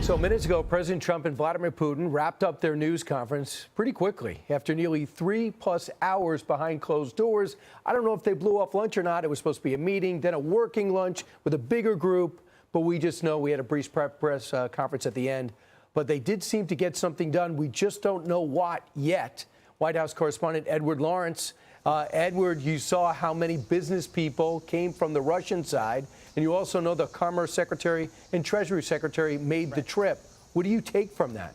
So minutes ago, President Trump and Vladimir Putin wrapped up their news conference pretty quickly after nearly 3+ hours behind closed doors. I don't know if they blew off lunch or not. It was supposed to be a meeting, then a working lunch with a bigger group. But we just know we had a brief press conference at the end. But they did seem to get something done. We just don't know what yet. White House correspondent Edward Lawrence. Edward, you saw how many business people came from the Russian side. And you also know the Commerce Secretary and Treasury Secretary made the trip. What do you take from that?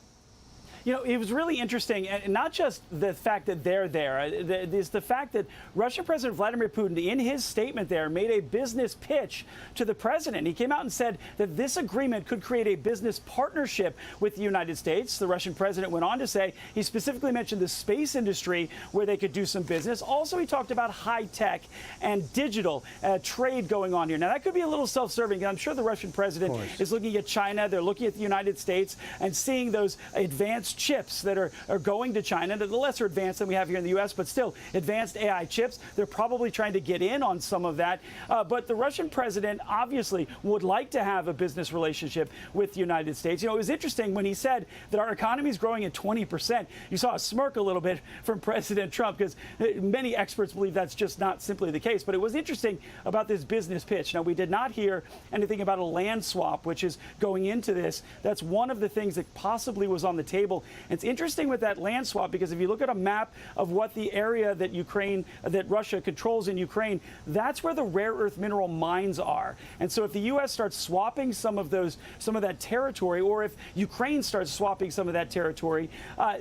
You know, it was really interesting, and not just the fact that they're there. It's the fact that Russian President Vladimir Putin, in his statement there, made a business pitch to the president. He came out and said that this agreement could create a business partnership with the United States. The Russian president went on to say he specifically mentioned the space industry where they could do some business. Also, he talked about high tech and digital trade going on here. Now, that could be a little self-serving. I'm sure the Russian president is looking at China. They're looking at the United States and seeing those advanced chips that are going to China, that are lesser advanced than we have here in the U.S., but still advanced AI chips. They're probably trying to get in on some of that. But the Russian president obviously would like to have a business relationship with the United States. You know, it was interesting when he said that our economy is growing at 20%. You saw a smirk a little bit from President Trump because many experts believe that's just not simply the case. But it was interesting about this business pitch. Now, we did not hear anything about a land swap, which is going into this. That's one of the things that possibly was on the table. It's interesting with that land swap because if you look at a map of what the area that Russia controls in Ukraine, that's where the rare earth mineral mines are. And so if the U.S. starts swapping some of that territory, or if Ukraine starts swapping some of that territory,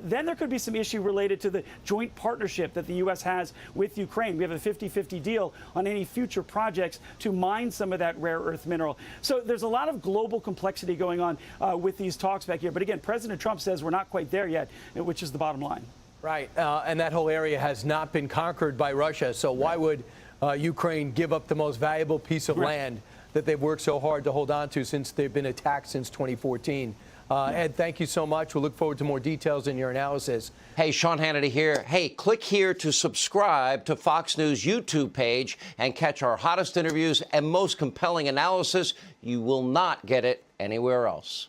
then there could be some issue related to the joint partnership that the U.S. has with Ukraine. We have a 50-50 deal on any future projects to mine some of that rare earth mineral. So there's a lot of global complexity going on with these talks back here. But again, President Trump says we're not quite there yet, which is the bottom line. Right. And that whole area has not been conquered by Russia. So why would Ukraine give up the most valuable piece of land that they've worked so hard to hold on to since they've been attacked since 2014? Ed, thank you so much. We'll look forward to more details in your analysis. Hey, Sean Hannity here. Hey, click here to subscribe to Fox News YouTube page and catch our hottest interviews and most compelling analysis. You will not get it anywhere else.